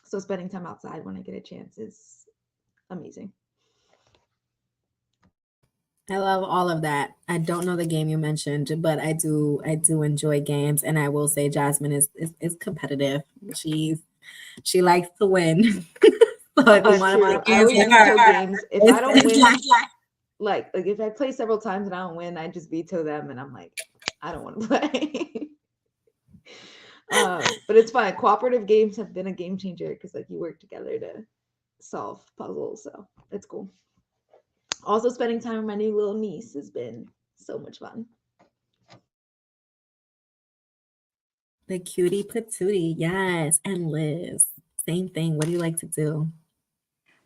So spending time outside when I get a chance is amazing. I love all of that. I don't know the game you mentioned, but I do enjoy games, and I will say Jasmine is competitive. She likes to win. So if you That's want to true. play I games always with her, veto games. If I don't win, it's like if I play several times and I don't win, I just veto them and I'm like, I don't want to play. But it's fine. Cooperative games have been a game changer because like you work together to solve puzzles, so it's cool. Also, spending time with my new little niece has been so much fun. the cutie patootie, yes. And Liz, same thing. What do you like to do?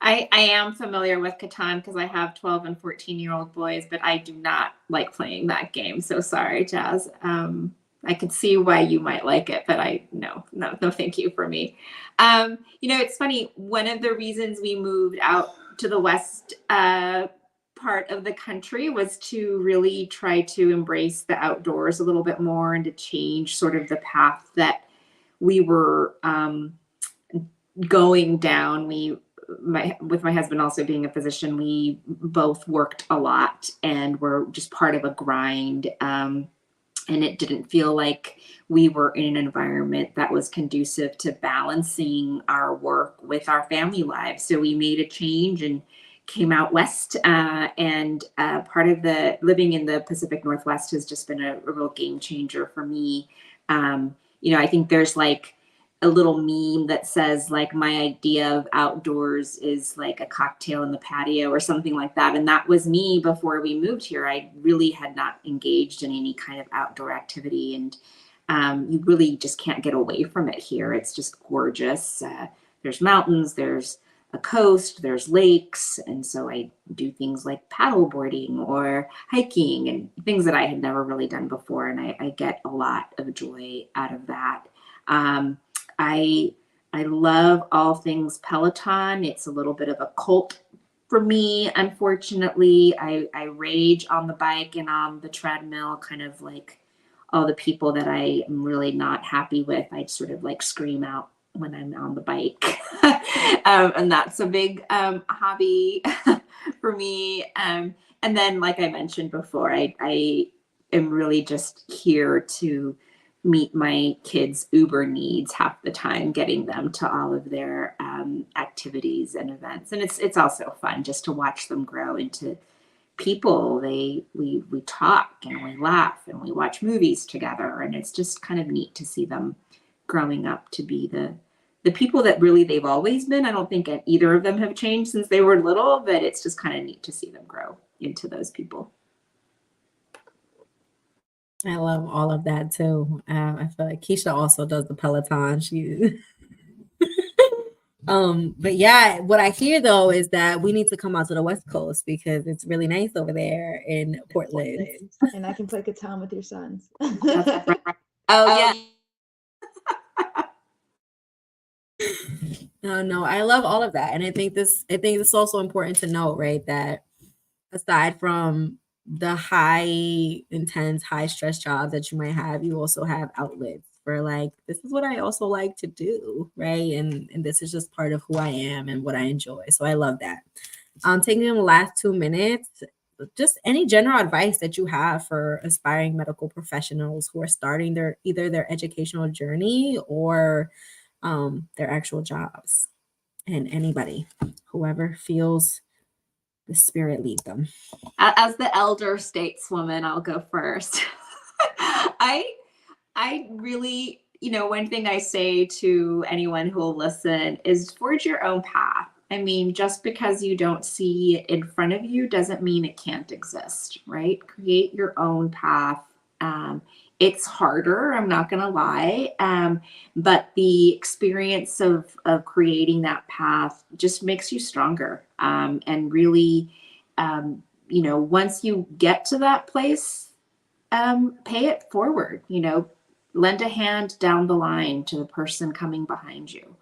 I am familiar with Catan because I have 12 and 14-year-old boys, but I do not like playing that game. So sorry, Jazz. I could see why you might like it, but no, thank you for me. It's funny. One of the reasons we moved out to the west part of the country was to really try to embrace the outdoors a little bit more and to change sort of the path that we were going down. With my husband also being a physician, we both worked a lot and were just part of a grind. And it didn't feel like we were in an environment that was conducive to balancing our work with our family lives. So we made a change and came out west. And part of the living in the Pacific Northwest has just been a real game changer for me. I think there's like a little meme that says like my idea of outdoors is like a cocktail in the patio or something like that. And that was me before we moved here. I really had not engaged in any kind of outdoor activity. And you really just can't get away from it here. It's just gorgeous. There's mountains, there's a coast, there's lakes. And so I do things like paddleboarding or hiking and things that I had never really done before. And I get a lot of joy out of that. I love all things Peloton. It's a little bit of a cult for me. Unfortunately, I rage on the bike and on the treadmill, kind of like all the people that I am really not happy with. I sort of like scream out when I'm on the bike. And that's a big hobby for me. And then, like I mentioned before, I am really just here to meet my kids' Uber needs half the time, getting them to all of their activities and events. And it's also fun just to watch them grow into people. We talk and we laugh and we watch movies together. And it's just kind of neat to see them growing up to be the people that really they've always been. I don't think either of them have changed since they were little, but it's just kind of neat to see them grow into those people. I love all of that too. I feel like Keisha also does the Peloton. But yeah, what I hear though is that we need to come out to the West Coast because it's really nice over there in Portland. And I can play Catan with your sons. Oh yeah. No, I love all of that. And I think it's also important to note, right, that aside from the high intense, high stress jobs that you might have, you also have outlets for like, this is what I also like to do, right? And this is just part of who I am and what I enjoy. So I love that. Taking the last 2 minutes, just any general advice that you have for aspiring medical professionals who are starting either their educational journey or their actual jobs, and anybody, whoever feels the spirit lead them. As the elder stateswoman, I'll go first. I really one thing I say to anyone who will listen is forge your own path. I mean, just because you don't see it in front of you doesn't mean it can't exist, right? Create your own path. It's harder, I'm not going to lie. But the experience of creating that path just makes you stronger. And really, once you get to that place, pay it forward, lend a hand down the line to the person coming behind you,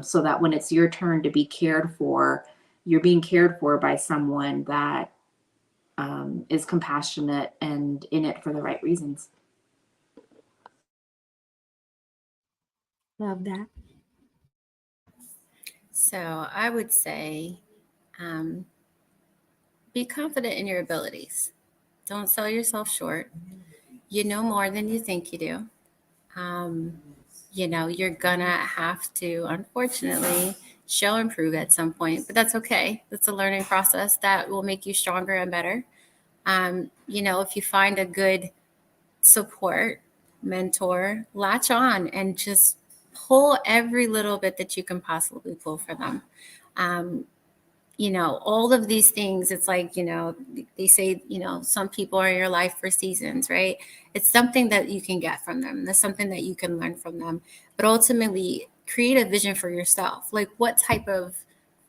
so that when it's your turn to be cared for, you're being cared for by someone that is compassionate and in it for the right reasons. Love that. So I would say be confident in your abilities. Don't sell yourself short. You know more than you think you do. You're gonna have to, unfortunately, show and prove at some point, but that's okay. That's a learning process that will make you stronger and better. If you find a good support mentor, latch on and just pull every little bit that you can possibly pull for them. All of these things, it's like, they say, some people are in your life for seasons, right? It's something that you can get from them. That's something that you can learn from them. But ultimately, create a vision for yourself. Like, what type of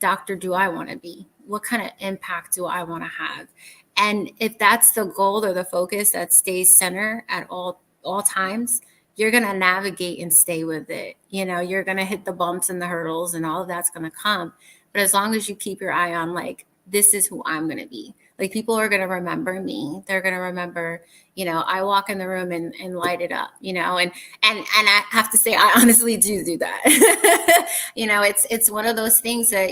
doctor do I want to be? What kind of impact do I want to have? And if that's the goal or the focus that stays center at all times, you're going to navigate and stay with it. You're going to hit the bumps and the hurdles and all of that's going to come. But as long as you keep your eye on, like, this is who I'm going to be. Like, people are going to remember me. They're going to remember, I walk in the room and light it up, and I have to say, I honestly do that. It's one of those things that,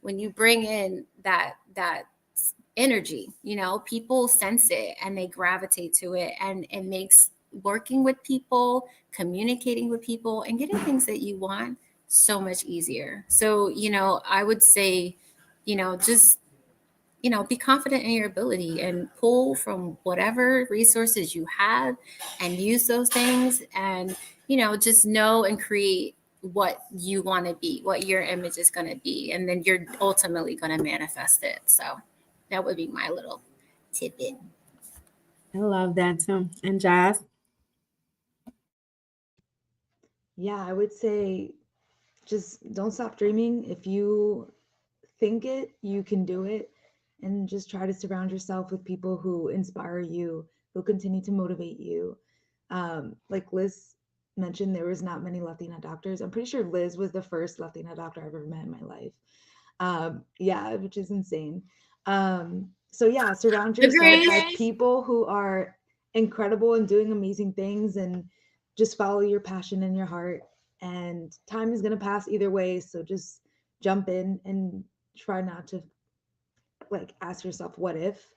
when you bring in that energy, people sense it and they gravitate to it, and it makes working with people, communicating with people, and getting things that you want so much easier. So, I would say, just, be confident in your ability and pull from whatever resources you have and use those things, and, just know and create what you want to be, what your image is going to be. And then you're ultimately going to manifest it. So that would be my little tidbit. I love that too. And Jazz? Yeah, I would say just don't stop dreaming. If you think it, you can do it. And just try to surround yourself with people who inspire you, who continue to motivate you. Like Liz mentioned, there was not many Latina doctors. I'm pretty sure Liz was the first Latina doctor I've ever met in my life. Yeah, which is insane. So yeah, surround yourself with people who are incredible and doing amazing things, and just follow your passion in your heart. And time is going to pass either way. So just jump in and try not to ask yourself what if,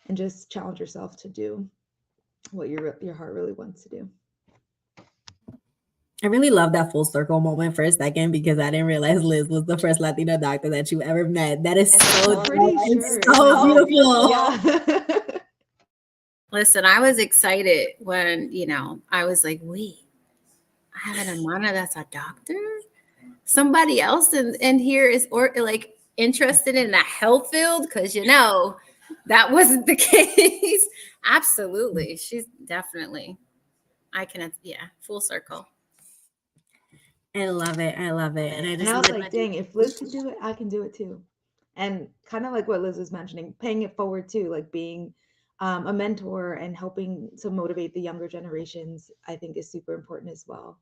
and just challenge yourself to do what your heart really wants to do. I really love that full circle moment for a second, because I didn't realize Liz was the first Latina doctor that you ever met. That is so beautiful. Yeah. Listen, I was excited when, I was like, wait, I have an Amana that's a doctor? Somebody else in here is interested in the health field? Because, that wasn't the case. Absolutely. She's definitely, full circle. I love it. And I was like, dang, if Liz can do it, I can do it too. And kind of like what Liz was mentioning, paying it forward too, like being a mentor and helping to motivate the younger generations, I think is super important as well.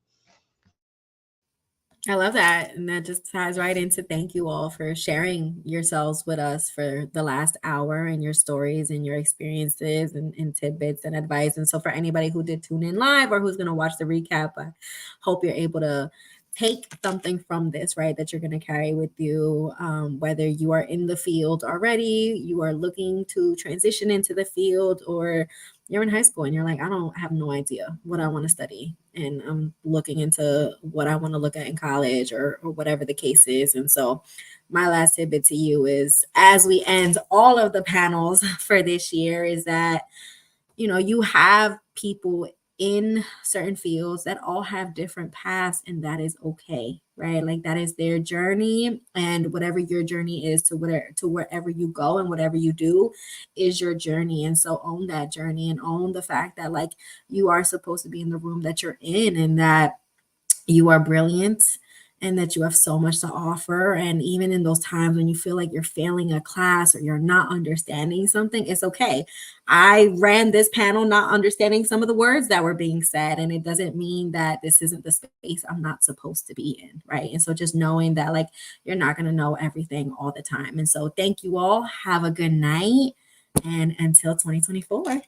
I love that. And that just ties right into thank you all for sharing yourselves with us for the last hour, and your stories and your experiences and tidbits and advice. And so for anybody who did tune in live or who's going to watch the recap, I hope you're able to take something from this, right, that you're going to carry with you, whether you are in the field already, you are looking to transition into the field, or you're in high school and you're like, I don't have no idea what I want to study, and I'm looking into what I want to look at in college, or whatever the case is. And so my last tidbit to you is, as we end all of the panels for this year, is that, you have people in certain fields that all have different paths, and that is okay, right? Like that is their journey, and whatever your journey is to wherever you go and whatever you do is your journey. And so own that journey and own the fact that like you are supposed to be in the room that you're in, and that you are brilliant, and that you have so much to offer. And even in those times when you feel like you're failing a class or you're not understanding something, it's okay. I ran this panel not understanding some of the words that were being said, and it doesn't mean that this isn't the space I'm not supposed to be in, right? And so just knowing that like you're not going to know everything all the time. And so thank you all. Have a good night, and until 2024.